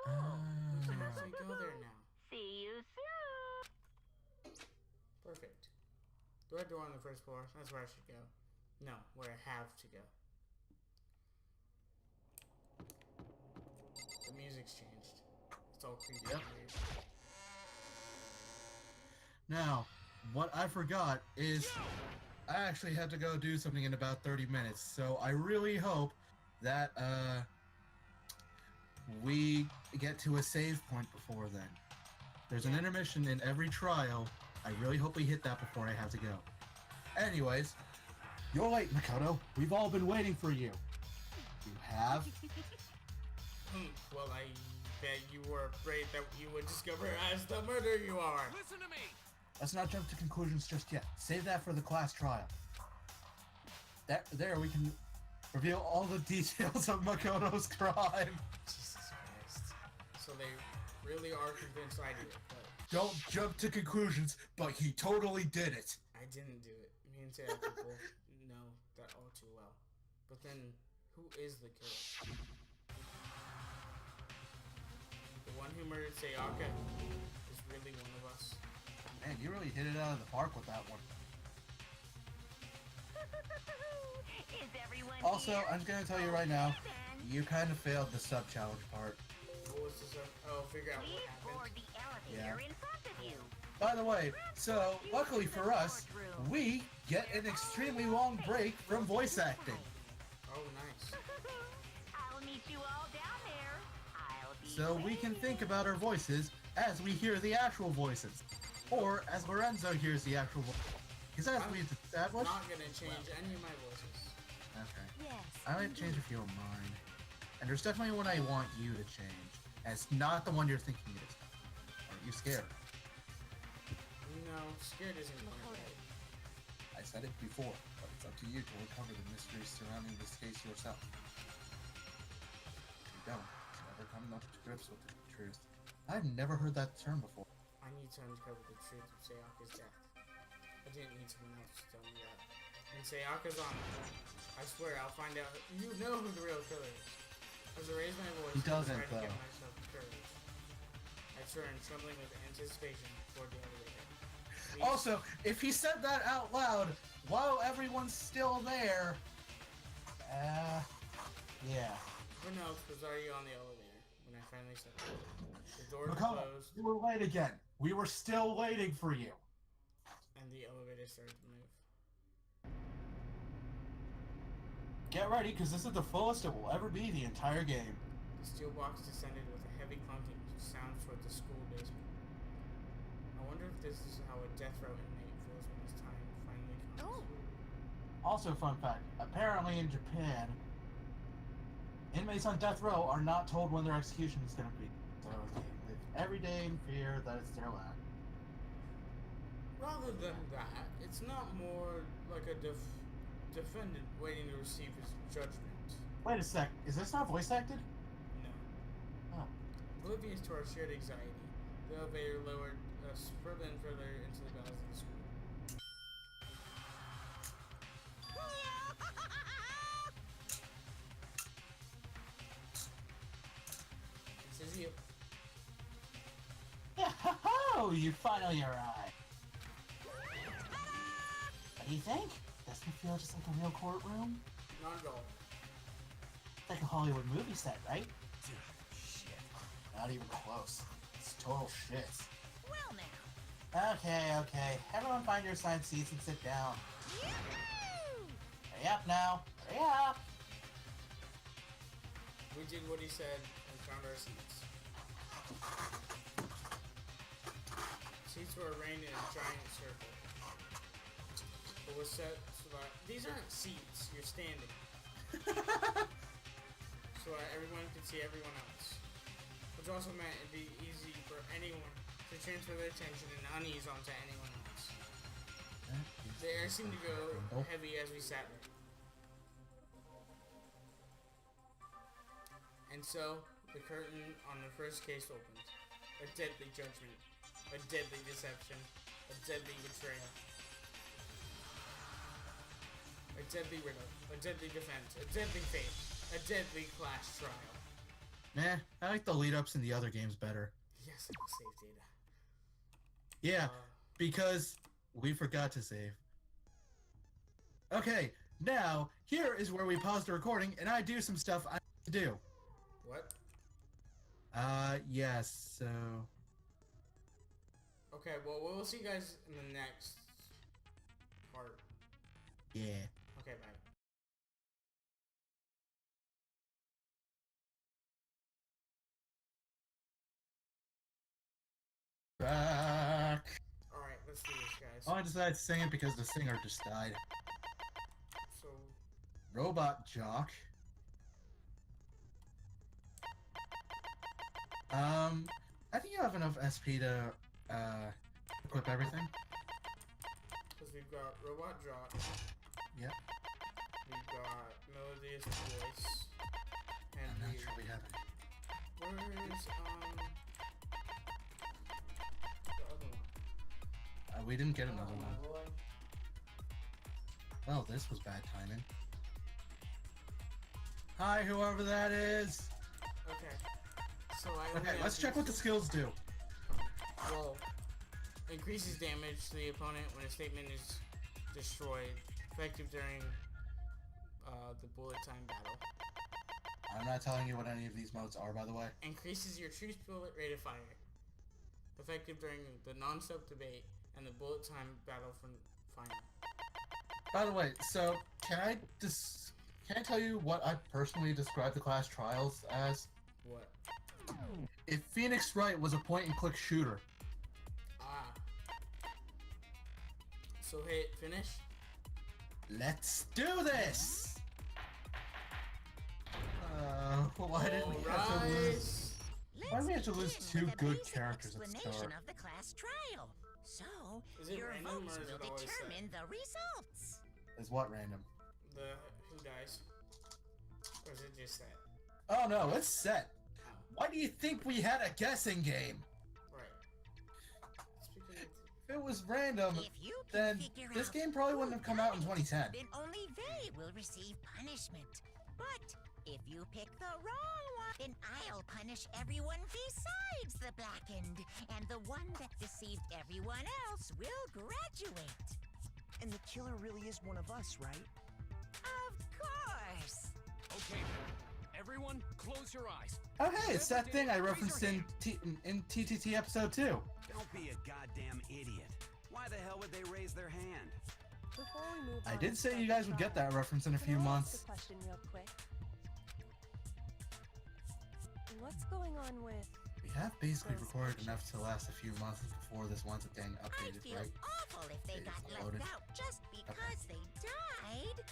We can actually go there now. See you soon. Perfect. The red door on the first floor. That's where I should go. No, where I have to go. The music's changed. It's all creepy and weird. Now, what I forgot is I actually have to go do something in about 30 minutes, so I really hope that we get to a save point before then. There's an intermission in every trial. I really hope we hit that before I have to go. Anyways, you're late, Makoto. We've all been waiting for you. You have? Well, I bet you were afraid that you would discover as the murderer you are. Listen to me! Let's not jump to conclusions just yet. Save that for the class trial. There we can reveal all the details of Makoto's crime. Jesus Christ. So they really are convinced I did it, but... Don't jump to conclusions, but he totally did it. I didn't do it. Me and Sayaka both know that all too well. But then, who is the killer? The one who murdered Sayaka is really one of us. Man, you really hit it out of the park with that one. Is everyone Also, here? I'm just gonna tell you right now, you kind of failed the sub-challenge part. What was this? Oh, figure out what Please board happened. the elevator in front of you. By the way, so luckily for us, we get an extremely long break from voice acting. Oh, nice. I'll meet you all down there. I'll be So we can think about our voices as we hear the actual voices. Or as Lorenzo hears the actual voice. Because as we've established... I'm not gonna change any of my voices. Okay. Yes. I might change if you don't mind. And there's definitely one I want you to change. And it's not the one you're thinking it is. Aren't you scared? No, scared isn't my right. I said it before, but it's up to you to uncover the mysteries surrounding this case yourself. If you don't, you'll never come up to grips with the truth. I've never heard that term before. I need to uncover the truth of Sayaka's death. I didn't need someone else to tell me that. And Sayaka's on it. I swear I'll find out. You know who the real killer is. As I raise my voice, He doesn't, I try to though. get myself courage. I turn, trembling with anticipation, toward the elevator. Please. Also, if he said that out loud while everyone's still there, yeah. Everyone else was already on the elevator when I finally stepped out. The door Makoto, closed, you were late again. We were still waiting for you. and the elevator started to move. Get ready, because this is the fullest it will ever be the entire game. The steel box descended with a heavy clunking sound toward the school basement. I wonder if this is how a death row inmate feels when his time finally comes. Oh. Also, fun fact, apparently in Japan, inmates on death row are not told when their execution is going to be. So they live every day in fear that it's their last. Rather than that, it's not more like a defendant waiting to receive his judgment. Wait a sec, is this not voice acted? No. Oh. Oblivious to our shared anxiety, the elevator lowered us further and further into the bowels of the school. This is you. Oh, you finally arrived. What do you think? Doesn't it feel just like a real courtroom? Not at all. Like a Hollywood movie set, right? Dude, shit. Not even close. It's total shit. Well now. Okay. Everyone find your assigned seats and sit down. Yoo-hoo! Hurry up now. Hurry up. We did what he said and found our seats. Seats were arranged in a giant circle. It was set so that these aren't seats, you're standing. So that everyone could see everyone else. Which also meant it'd be easy for anyone to transfer their attention and unease onto anyone else. The air seemed to go heavy as we sat there. And so, the curtain on the first case opened. A deadly judgment. A deadly deception. A deadly betrayal. A deadly riddle. A deadly defense. A deadly fate. A deadly class trial. Meh, I like the lead-ups in the other games better. Yes, I will save data. Yeah, because we forgot to save. Okay, now, here is where we pause the recording and I do some stuff I need to do. What? Yes, so... Okay, well, we'll see you guys in the next part. Yeah. Okay, bye. Back. Alright, let's do this, guys. Oh, I decided to sing it because the singer just died. So, Robot Jock. I think you have enough SP to, equip everything. because we've got Robot Jock. Yep. We've got Melodious Voice. And I'm not sure we have it. where's, the other one? We didn't get another one. Boy. Oh, this was bad timing. Hi, whoever that is. Okay. So I Okay, let's check what the skills do. Well, increases damage to the opponent when a statement is destroyed. Effective during the bullet time battle. I'm not telling you what any of these modes are, by the way. Increases your truce bullet rate of fire. Effective during the non-stop debate and the bullet time battle from final. By the way, so can I tell you what I personally describe the class Trials as? What? If Phoenix Wright was a point-and-click shooter. Ah. So hit finish. Let's do this! Why did we have to lose? Why do we have to lose two good characters at the start? Of the class trial. So, Is it your random votes or is will it always set? determine the results. Is what random? The who dies? Or is it just that? Oh no, it's set. Oh. Why do you think we had a guessing game? Right. Speaking of, If it was random, If you can then figure this out game probably who wouldn't have come out in done it, 2010. then only they will receive punishment. But if you pick the wrong one, then I'll punish everyone besides the blackened, and the one that deceived everyone else will graduate. And the killer really is one of us, right? Of course. Okay, everyone, close your eyes. Oh hey, it's that thing I referenced in TTT episode 2. Don't be a goddamn idiot. Why the hell would they raise their hand? Before we move I on did to say you the guys would get that trial, reference in a can few I ask months. a question real quick? What's going on with... We have basically recorded enough to last a few months before this one's a dang I'd updated, feel right? awful if they It got is left loaded. out just because they died.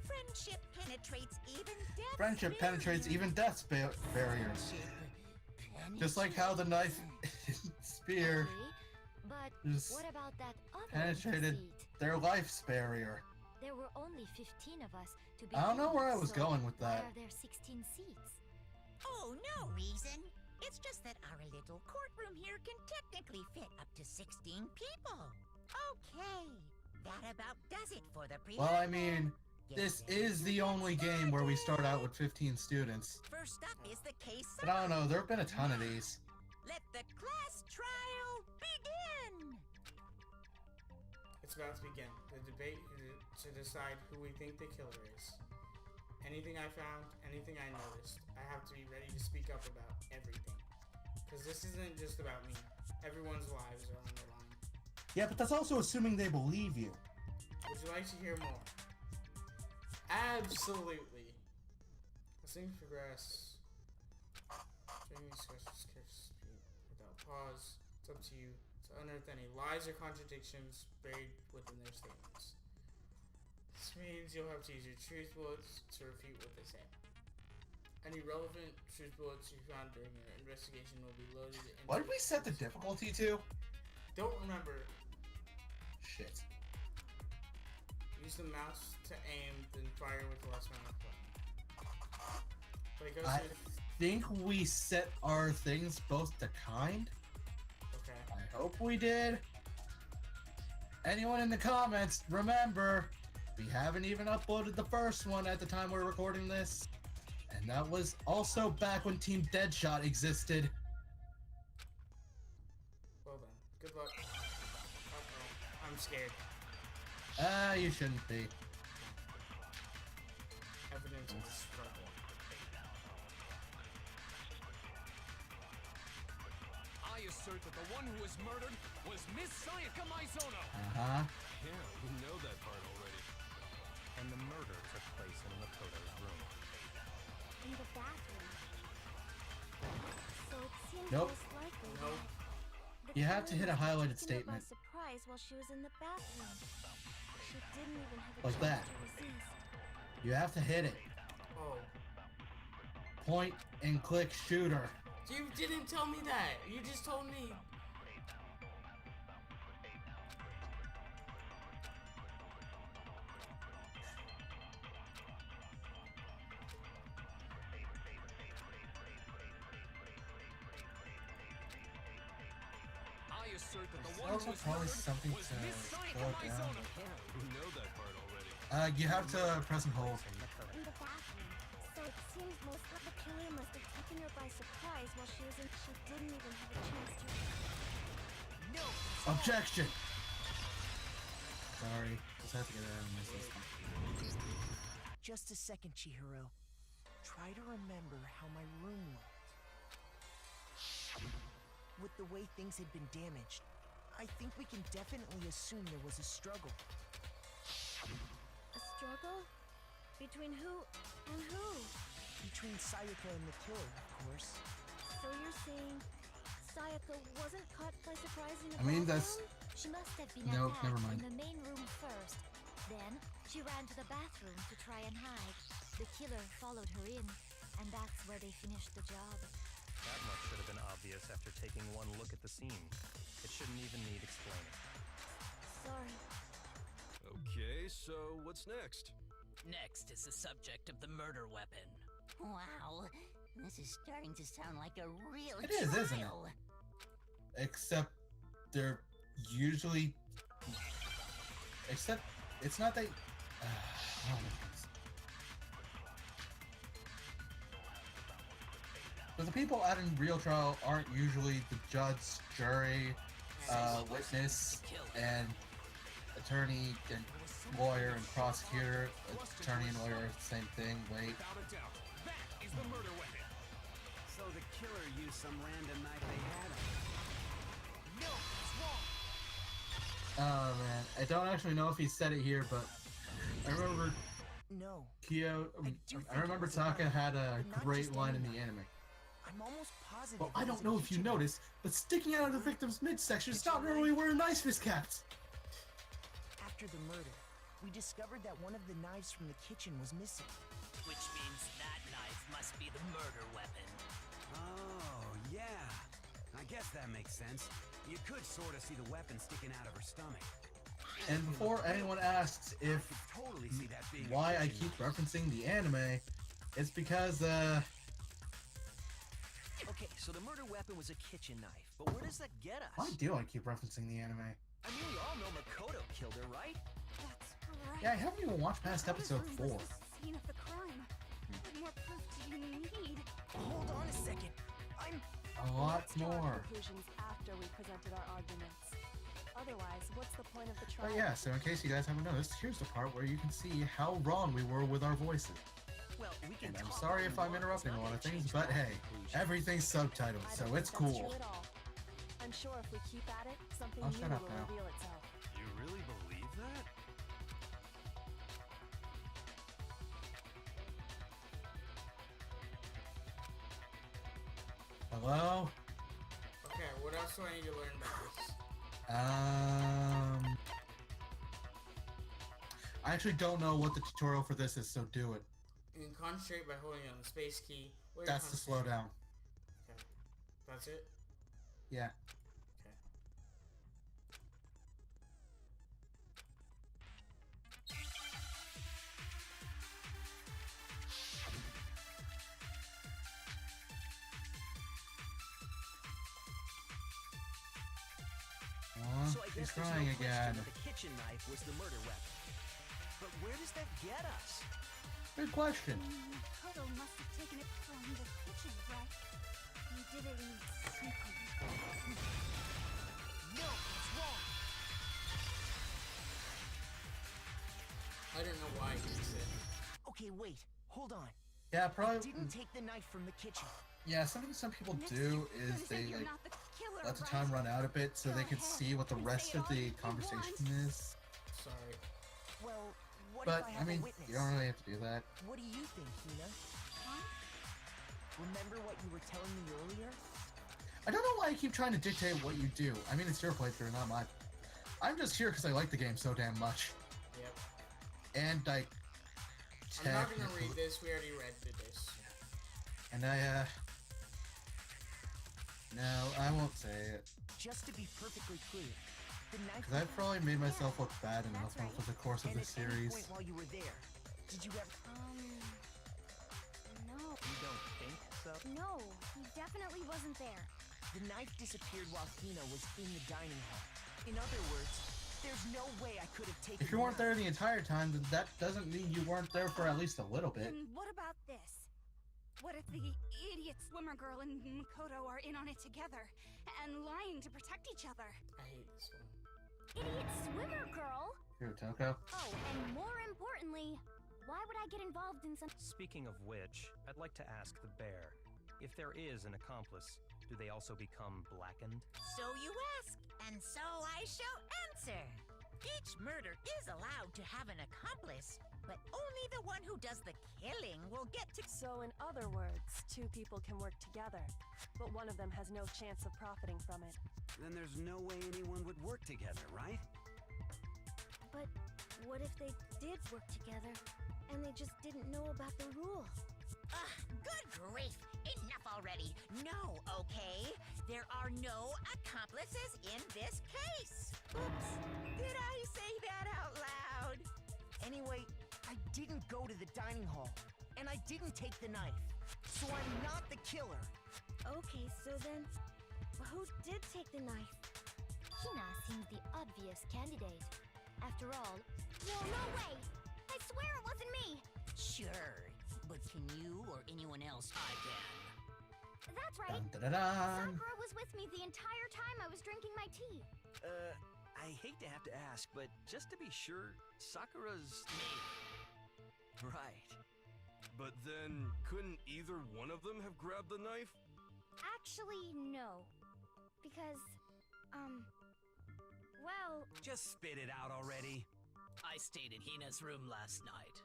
Friendship penetrates even death. Friendship penetrates even death's barriers. Just like how the knife spear Okay, but just what about that other penetrated seat? their life's barrier. There were only 15 of us to be. I don't know where I was going with that. Why are there 16 seats? Oh, no reason. It's just that our little courtroom here can technically fit up to 16 people. Okay, that about does it for the preamble. Well, I mean, Get this ready is to the get only game where we start out started. with 15 students. First up is the case. But I don't know, summary. there have been a ton of these. Let the class trial begin. it's about to begin. The debate to decide who we think the killer is. Anything I found, anything I noticed, I have to be ready to speak up about everything. Because this isn't just about me. Everyone's lives are on the line. Yeah, but that's also assuming they believe you. Would you like to hear more? Absolutely. As things progress, during these discussions, characters speak without pause. It's up to you to unearth any lies or contradictions buried within their statements. This means you'll have to use your truth bullets to refute what they say. Any relevant truth bullets you found during your investigation will be loaded into... What did we set the difficulty to? Don't remember. Shit. Use the mouse to aim, then fire with the left mouse button. But it goes I through... think we set our things both to kind. Okay. I hope we did. Anyone in the comments, remember, we haven't even uploaded the first one at the time we're recording this. And And that was also back when Team Deadshot existed. Well then, good luck. Uh-oh, I'm scared. You shouldn't be. Evidence of the struggle. I assert that the one who was murdered was Miss Sayaka Maizono. Uh-huh. Yeah, we know that part already. And the murder took place in Makoto's room. In the bathroom. So it seems Nope. most likely Nope. that You have to hit a killer highlighted was taken statement. by surprise while she was in the bathroom. She didn't even have a Like chance that. to resist. You have to hit it. Oh. Point and click shooter. You didn't tell me that. You just told me. I assert that the There's one who also was probably murdered something was to Miss Sayaka slow it down. Maizono. Yeah, we know that part already. You have to press and hold. In the bathroom. So it seems most like the killer must have taken her by surprise while she was in. She didn't even have a chance to. No. Objection! Sorry. Just have to get it out of my system. Just a second, Chihiro. Try to remember how my room looked. With the way things had been damaged, I think we can definitely assume there was a struggle. A struggle? Between who and who? Between Sayaka and the killer, of course. So you're saying Sayaka wasn't caught by surprise in the I mean, bathroom? that's- She must have been Nope, attacked never mind. in the main room first. Then she ran to the bathroom to try and hide. The killer followed her in, and that's where they finished the job. That much should have been obvious after taking one look at the scene. It shouldn't even need explaining. Sorry. Okay, so what's next? Next is the subject of the murder weapon. Wow. This is starting to sound like a real It is, isn't it? trial. Except they're usually... Except it's not that... oh my goodness. But the people out in real trial aren't usually the judge, jury, witness, and attorney, and lawyer, and prosecutor. Attorney and lawyer are the same thing. Wait. Without a doubt, that is the murder weapon. So the killer used some random knife they had on. No, it's wrong. Oh man, I don't actually know if he said it here, but I remember No, I remember Taka had a great line in the anime. I'm almost positive. Well, it I was don't a know if you kitchen noticed, but sticking out of the victim's midsection is not normally where ice fist caps. After the murder, we discovered that one of the knives from the kitchen was missing. Which means that knife must be the murder weapon. Oh, yeah. I guess that makes sense. You could sort of see the weapon sticking out of her stomach. And before anyone asks if I could totally see that being a why I kitchen keep knife. referencing the anime, it's because Okay, so the murder weapon was a kitchen knife, but where does that get us? why do I keep referencing the anime? I mean, we all know Makoto killed her, right? That's right. Yeah, I haven't even watched past episode 4. The scene of the crime. What more proof do you need? Hold on a second. I'm A lot Let's draw our more. conclusions after we presented our arguments. Otherwise, what's the point of the trial? But yeah, so in case you guys haven't noticed, here's the part where you can see how wrong we were with our voices. Well, we can And I'm talk sorry about if I'm it. interrupting It's a not lot of gonna things, change but my hey, conclusion. everything's subtitled, I so don't it's think that's cool. true at all. I'm sure if we keep at it, something Oh, new shut up will now. reveal itself. You really believe that? Hello? Okay, what else do I need to learn about this? I actually don't know what the tutorial for this is, so do it. You can concentrate by holding on the space key. Or you That's the concentrate- slowdown. Okay. That's it? Yeah. Okay. So I He's guess there's trying no question again. that the kitchen knife was the murder weapon. But where does that get us? Good question. Kodo must have taken it from the kitchen, right? He did it in secret. No, it's wrong. I don't know why he said. Okay, wait. Hold on. Yeah, I probably. didn't take the knife from the kitchen. Yeah, something some people do is they like let the time run out a bit so they can see what the rest of the conversation is. Sorry. Well, what But if I I have mean, a witness? you don't really have to do that. What do you think, Hina? Huh? Remember what you were telling me earlier? I don't know why you keep trying to dictate what you do. I mean, it's your playthrough, not mine. I'm just here because I like the game so damn much. Yep. And I. I'm not gonna read this. We already read this. And I. No, I won't say it. Just to be perfectly clear, the knife. Because I've probably made myself look bad enough over the course of and this at any series. point while you were there, did you ever? No. You don't think so? No, he definitely wasn't there. The knife disappeared while Hina was in the dining hall. In other words, there's no way I could have taken. If you weren't there the entire time, then that doesn't mean you weren't there for at least a little bit. And what about this? What if the idiot swimmer girl and Makoto are in on it together and lying to protect each other? I hate this one. Idiot swimmer girl? Here, Toko. Oh, and more importantly, why would I get involved in some... Speaking of which, I'd like to ask the bear, if there is an accomplice, do they also become blackened? So you ask, and so I shall answer. Each murder is allowed to have an accomplice, but only the one who does the killing will get to... So in other words, two people can work together, but one of them has no chance of profiting from it. Then there's no way anyone would work together, right? But what if they did work together and they just didn't know about the rules? Good grief! Enough already! No, okay? There are no accomplices in this case! Oops! Did I say that out loud? Anyway, I didn't go to the dining hall, and I didn't take the knife, so I'm not the killer. Okay, so then, who did take the knife? Hina seems the obvious candidate. After all... Whoa, no way! I swear it wasn't me! Sure, but can you or anyone else? I can. That's right! Dun, dun, dun, dun. Sakura was with me the entire time I was drinking my tea. I hate to have to ask, but just to be sure, Sakura's... Right. But then, couldn't either one of them have grabbed the knife? Actually, no. Because, well... Just spit it out already. I stayed in Hina's room last night.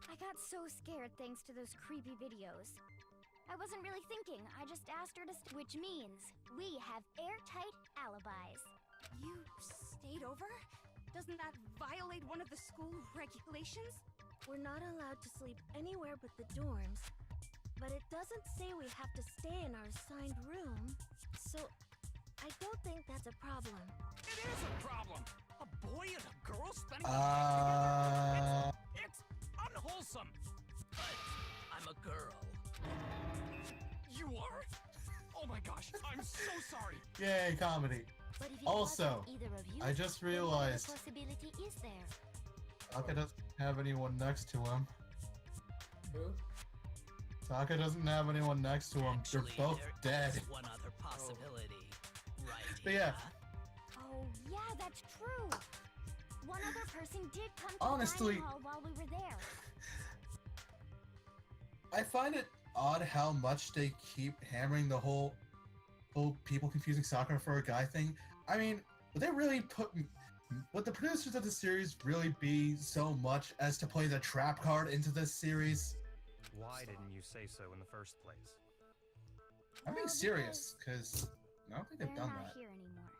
I got so scared thanks to those creepy videos. I wasn't really thinking, I just asked her to which means we have airtight alibis. You stayed over? Doesn't that violate one of the school regulations? We're not allowed to sleep anywhere but the dorms. But it doesn't say we have to stay in our assigned room. So, I don't think that's a problem. It is a problem. A boy and a girl spending the night together. It's unwholesome. But I'm a girl. You are? Oh my gosh, I'm so sorry. Yay, comedy. But if it Also, wasn't either of you, I just then realized the possibility is there. Taka doesn't have anyone next to him. Who? Taka doesn't have anyone next to him. Actually, They're both there dead. is one other possibility, right? But yeah. Oh, yeah, that's true. One other person did come to Honestly, the dining hall while we were there. I find it odd how much they keep hammering the whole people confusing Sakura for a guy thing. I mean, would they really would the producers of the series really be so much as to play the trap card into this series? Why didn't you say so in the first place? I'm being serious, because I don't think they've They're done not that. here anymore.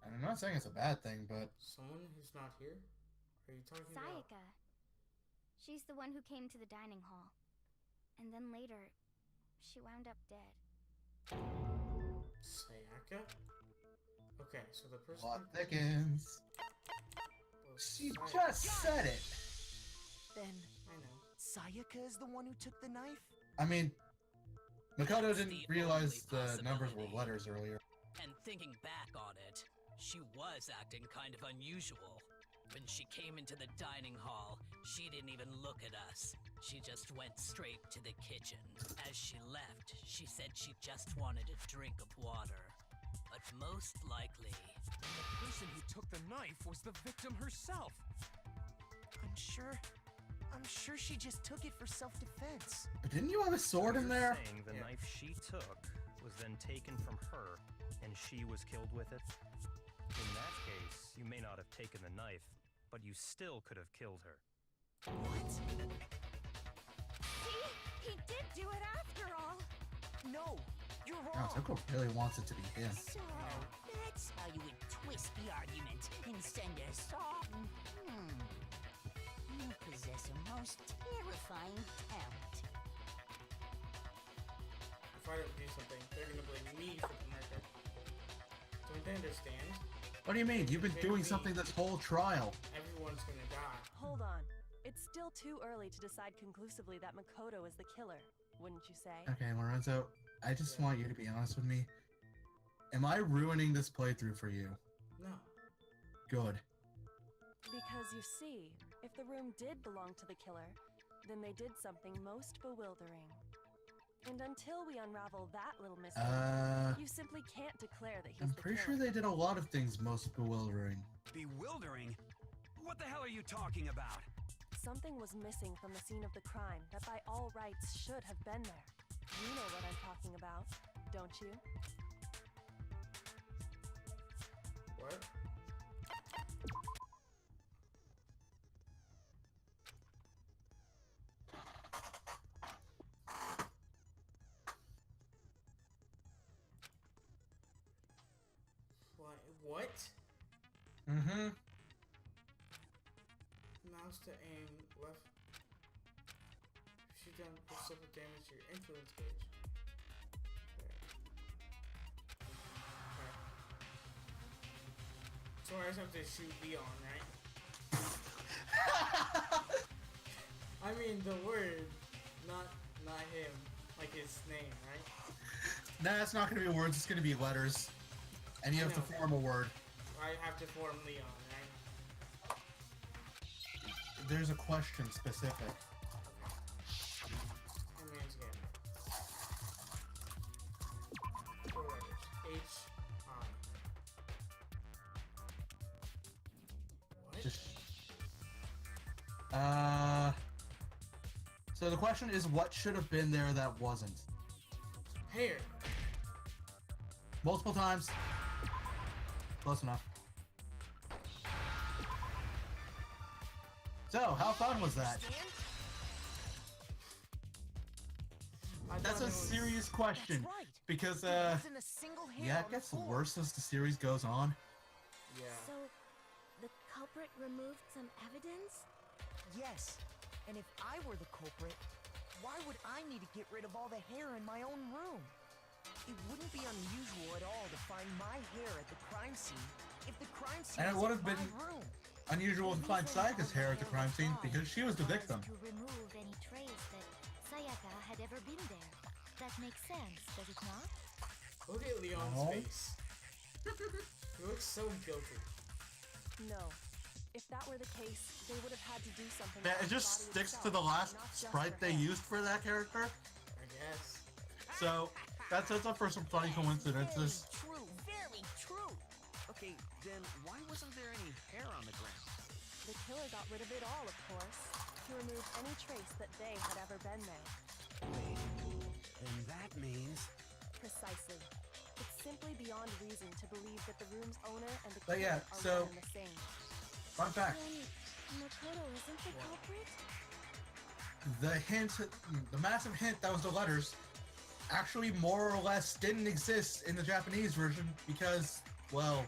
And I'm not saying it's a bad thing, but... Someone who's not here? Are you talking about? Sayaka. She's the one who came to the dining hall. And then later, she wound up dead. Sayaka? Okay, so the person... Plot thickens. She just said it! Then, I know. Sayaka is the one who took the knife? I mean, Makoto That's didn't the realize only the numbers were possibility. letters earlier. And thinking back on it, she was acting kind of unusual. When she came into the dining hall, She didn't even look at us. She just went straight to the kitchen. As she left, she said she just wanted a drink of water. But most likely... The person who took the knife was the victim herself. I'm sure she just took it for self-defense. But didn't you have a sword in You're there? saying the knife she took was then taken from her, and she was killed with it? In that case, you may not have taken the knife, but you still could have killed her. What? See? He did do it after all. No, you're No, wrong. Zuko really wants it to be him. So, that's how you would twist the argument and send us off. You possess a most terrifying talent. If I don't do something, they're gonna blame me for the murder. Don't they understand? What do you mean? You've been doing something this whole trial. Everyone's gonna die. Hold on. It's still too early to decide conclusively that Makoto is the killer, wouldn't you say? Okay, Lorenzo, I just want you to be honest with me. Am I ruining this playthrough for you? No. Good. Because you see, if the room did belong to the killer, then they did something most bewildering. And until we unravel that little mystery, you simply can't declare that he's I'm the pretty killer. sure they did a lot of things most bewildering. Bewildering? What the hell are you talking about? Something was missing from the scene of the crime that by all rights should have been there. You know what I'm talking about, don't you? What? What? Mm-hmm. Mouse to aim, left. Shoot down, push up with damage to your influence gauge. Okay. So I just have to shoot Leon, right? I mean the word, not him, like his name, right? Nah, it's not gonna be words, it's gonna be letters. And you have to form a word. I have to form Leon, right? There's a question specific. Man's game. 4 letters. H-I. What? Just... So the question is, what should have been there that wasn't? Hair. Multiple times. Close enough. So, how fun was that? That's a serious question. Because, yeah, it gets worse as the series goes on. Yeah. So, the culprit removed some evidence? Yes, and if I were the culprit, why would I need to get rid of all the hair in my own room? It wouldn't be unusual at all to find my hair at the crime scene if the crime scene And it was would in have been my room. unusual to find Sayaka's hair at the crime scene because she was the victim. To remove any trace that Sayaka had ever been there. That makes sense, does it not? Look at Leon's Oh. face. He looks so guilty. No. If that were the case, they would have had to do something. Yeah, about it the just body sticks to itself, the last not just sprite her they hair. used for that character. I guess. So, that sets up for some funny coincidences. True, very true. Okay, then why wasn't there any hair on the ground? The killer got rid of it all, of course. He removed any trace that they had ever been there. Wait, and that means... Precisely. It's simply beyond reason to believe that the room's owner and the But killer yeah, are so- one and the same. Fun fact. Then Makoto isn't the culprit? The hint, the massive hint that was the letters, actually more or less didn't exist in the Japanese version because, well,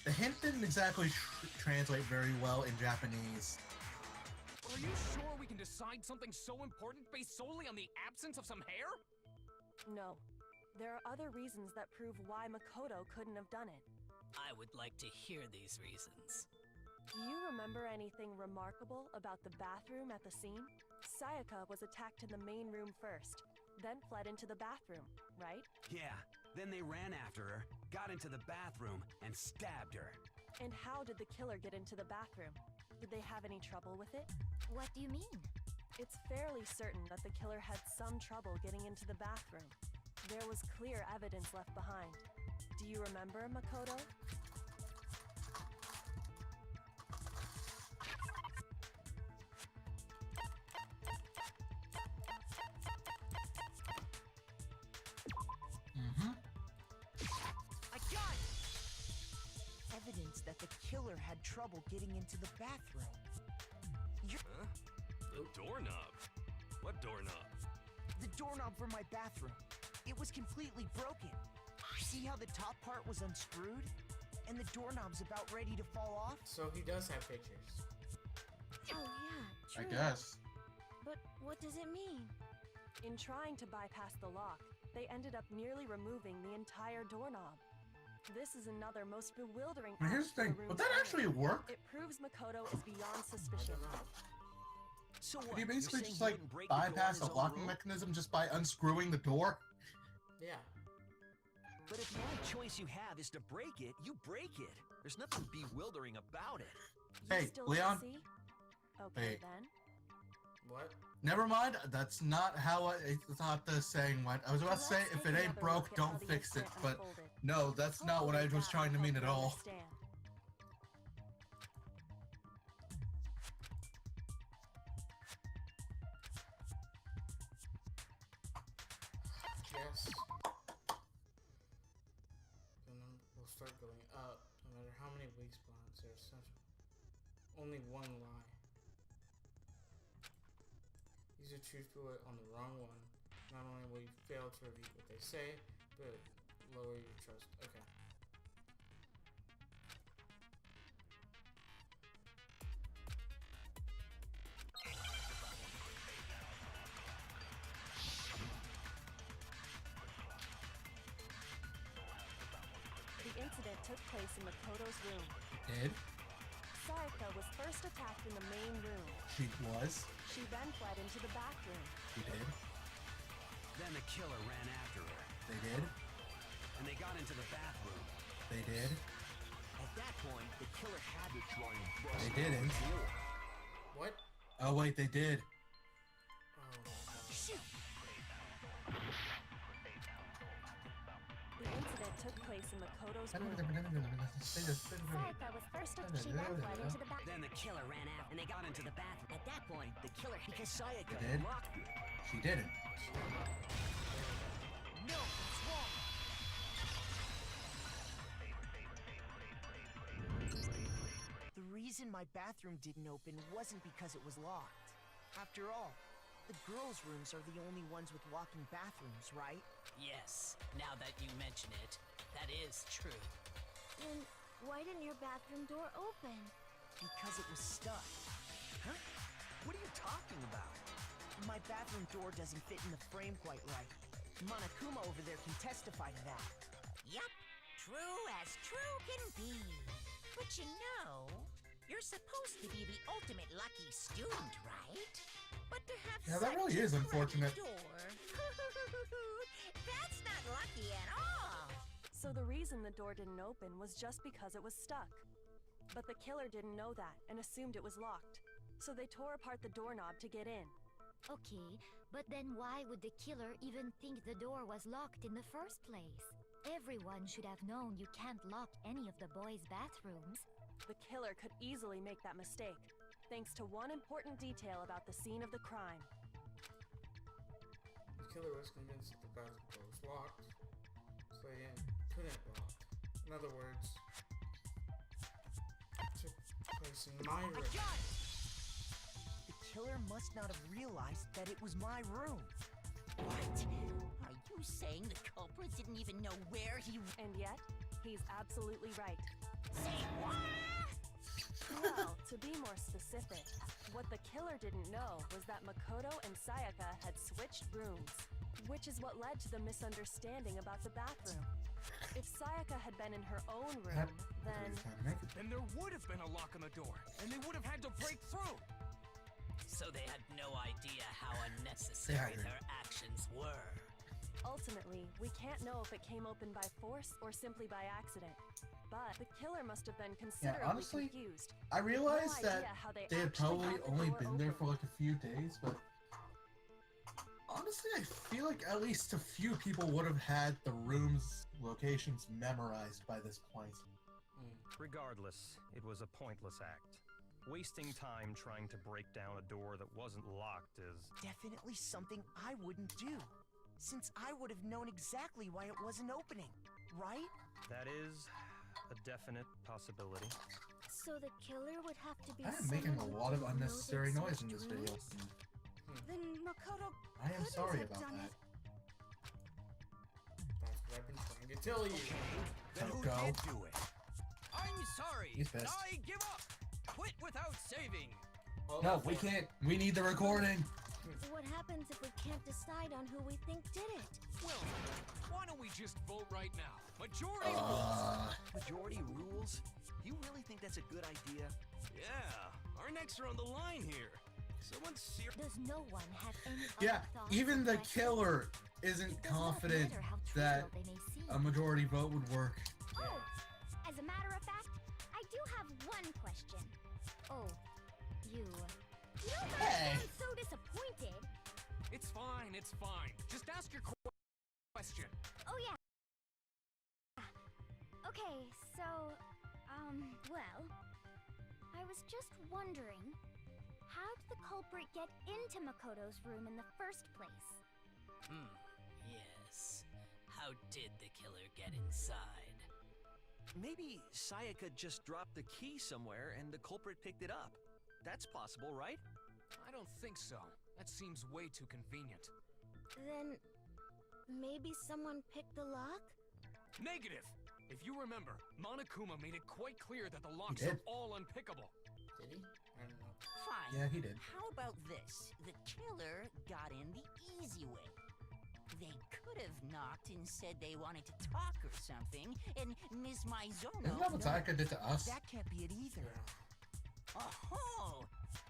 the hint didn't exactly translate very well in Japanese. Are you sure we can decide something so important based solely on the absence of some hair? No. There are other reasons that prove why Makoto couldn't have done it. I would like to hear these reasons. Do you remember anything remarkable about the bathroom at the scene? Sayaka was attacked in the main room first, then fled into the bathroom, right? Yeah, then they ran after her, got into the bathroom, and stabbed her. And how did the killer get into the bathroom? Did they have any trouble with it? What do you mean? It's fairly certain that the killer had some trouble getting into the bathroom. There was clear evidence left behind. Do you remember, Makoto? I got it! Evidence that the killer had trouble getting into the bathroom. Huh? The doorknob? What doorknob? The doorknob for my bathroom. It was completely broken. See how the top part was unscrewed? And the doorknob's about ready to fall off? So he does have pictures. Oh yeah, I true. guess. But what does it mean? In trying to bypass the lock, they ended up nearly removing the entire doorknob. This is another most bewildering Now, here's act the thing. of the Would room's that owner. actually work? It proves Makoto is beyond I suspicion. don't know. So Could what? you basically You're just saying like he wouldn't break the door in bypass his the own locking room? mechanism just by unscrewing the door? Yeah. But if the only choice you have is to break it, you break it. There's nothing bewildering about it. You Hey, still Leon. can't see? Okay Hey. then. What? Never mind. That's not how I thought the saying went. I was about to say, Let's if take it ain't another broke, look at how don't the fix it. incident But unfolded. no, that's not what I Hopefully was that trying to will mean help at you all. understand. Yes. The number will start going up no matter how many weak spots. There's such only one lie. Use a truth bullet on the wrong one. Not only will you fail to repeat what they say, but lower your trust. Okay. The incident took place in Makoto's room. Did? Sayaka was first attacked in the main room. She was? She then fled into the bathroom. She did? Then the killer ran after her, They did? and they got into the bathroom. They did? At that point, the killer had to try and bust They through didn't. the door. What? Oh wait, they did. Oh. Shoot! The incident took place in Makoto's room. Sayaka was first she then fled into the bathroom. Then the killer ran after, and they got into the bathroom. At that point, the killer because Sayaka They did? locked it. She didn't. No, it's wrong. The reason my bathroom didn't open wasn't because it was locked. After all, the girls' rooms are the only ones with walking bathrooms, right? Yes, now that you mention it, that is true. Then why didn't your bathroom door open? Because it was stuck. Huh? What are you talking about? My bathroom door doesn't fit in the frame quite right. Monokuma over there can testify to that. Yup, true as true can be. But you know, you're supposed to be the ultimate lucky student, right? But to have Yeah, that such really a is unfortunate. cracked door, that's not lucky at all. So the reason the door didn't open was just because it was stuck. But the killer didn't know that and assumed it was locked. So they tore apart the doorknob to get in. Okay, but then why would the killer even think the door was locked in the first place? Everyone should have known you can't lock any of the boys' bathrooms. The killer could easily make that mistake, thanks to one important detail about the scene of the crime. The killer was convinced that the bathroom door was locked, so they couldn't lock. In other words, it took place in my I room. got it! The killer must not have realized that it was my room. What? Are you saying the culprit didn't even know where he... And yet, he's absolutely right. Say what? Well, to be more specific, what the killer didn't know was that Makoto and Sayaka had switched rooms, which is what led to the misunderstanding about the bathroom. If Sayaka had been in her own room, then... Then there would have been a lock on the door, and they would have had to break through. So they had no idea how unnecessary their actions were. Ultimately, we can't know if it came open by force or simply by accident. but the killer must have been considerably honestly, confused. I realized No that idea how they had actually probably got the only door been there open. for like a few days, but honestly, I feel like at least a few people would have had the rooms' locations memorized by this point. Regardless, it was a pointless act. Wasting time trying to break down a door that wasn't locked is... Definitely something I wouldn't do, since I would have known exactly why it wasn't opening, right? That is a definite possibility. So the killer would have to be I am making a someone lot of who knows unnecessary its noise in this video. rooms? Then Makoto I am couldn't sorry have about done that. it. That's what I've been trying to tell you. Then who Go. did do it? I'm sorry. He's pissed. I give up. Quit without saving. No, we can't. We need the recording. What happens if we can't decide on who we think did it? Well, why don't we just vote right now? Majority rules. Majority rules? You really think that's a good idea? Yeah, our necks are on the line here. Someone's serious. Does no one have any Yeah, other thoughts even or the questions? killer isn't It does not confident matter how that trivial they may seem. a majority vote would work. Oh, as a matter of fact, I do have one question. Oh, you don't Hey. sound so disappointed. It's fine, it's fine. Just ask your question. Oh yeah. Okay, so, well, I was just wondering, how did the culprit get into Makoto's room in the first place? Yes. How did the killer get inside? Maybe Sayaka just dropped the key somewhere and the culprit picked it up. That's possible, right? I don't think so. That seems way too convenient. Then, maybe someone picked the lock? Negative! If you remember, Monokuma made it quite clear that the locks did. are all unpickable. Did he? I don't know. Fine. Yeah, he did. How about this? The killer got in the easy way. They could have knocked and said they wanted to talk or something, and Miss Maizono... Isn't that what Sayaka did to us? That can't be it either. Oh,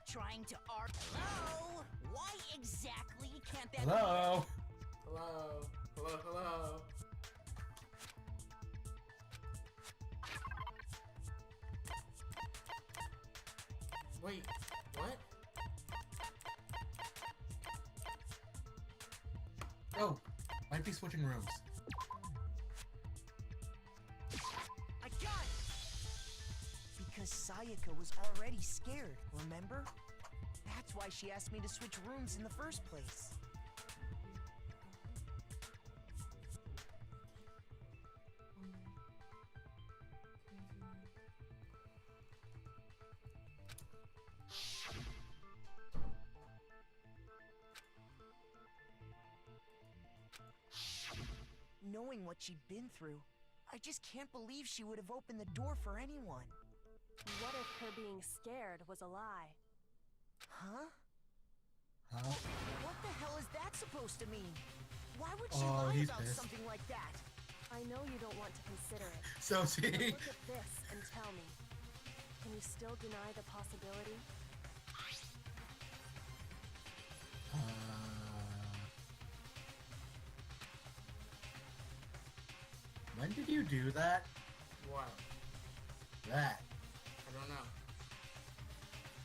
trying to argue. Hello? Why exactly can't that Hello? Hello? Hello? Hello? Wait, what? Oh, might be switching rooms. I got it! Because Sayaka was already scared, remember? That's why she asked me to switch rooms in the first place. Knowing what she'd been through, I just can't believe she would have opened the door for anyone. What if her being scared was a lie? Huh? Huh? What the hell is that supposed to mean? Why would she Oh, lie he's about pissed. something like that? I know you don't want to consider it. So But see, look at this and tell me. Can you still deny the possibility? when did you do that? What? That. I don't know.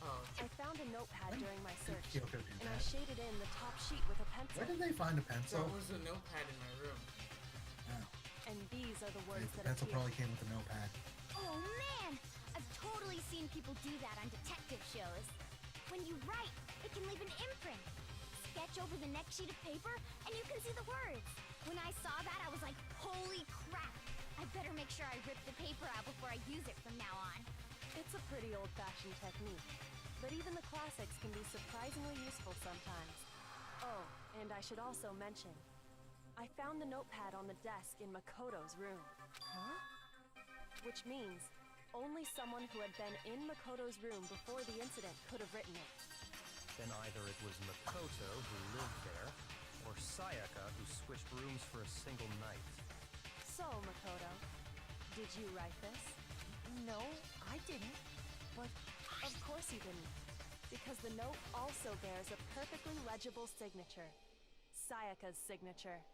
Oh. I found a notepad during my did search, Kyoko do and I that? shaded in the top sheet with a pencil. Where did they find a pencil? There was a notepad in my room. Oh, And these are the the words that pencil appear. probably came with a notepad. Oh man! I've totally seen people do that on detective shows. When you write, it can leave an imprint. Sketch over the next sheet of paper, and you can see the words. When I saw that, I was like, holy crap! I better make sure I rip the paper out before I use it from now on. It's a pretty old-fashioned technique, but even the classics can be surprisingly useful sometimes. Oh, and I should also mention, I found the notepad on the desk in Makoto's room. Huh? Which means only someone who had been in Makoto's room before the incident could have written it. Then either it was Makoto who lived there, or Sayaka who switched rooms for a single night. So, Makoto, did you write this? No, I didn't. But Of course you didn't, because the note also bears a perfectly legible signature. Sayaka's signature.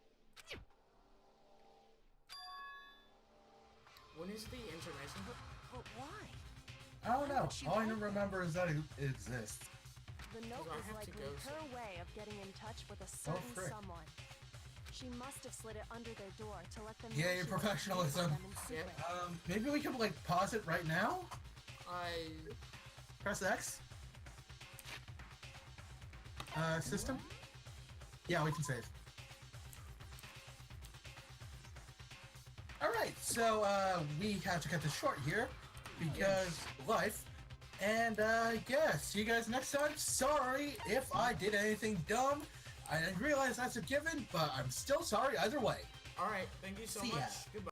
When is the intermission? But why? I don't know. would she All I want remember is that it exists. The note I was have to likely go her way of getting in touch with a certain frick. someone. She must have slid it under their door to let them know Yay, she was professionalism. them in secret. Maybe we can like pause it right now. Press X. System. Yeah, we can save. All right, so we have to cut this short here because life. And yeah, see you guys next time. Sorry if I did anything dumb. I didn't realize that's a given, but I'm still sorry either way. Alright, thank you so See ya. much. Goodbye.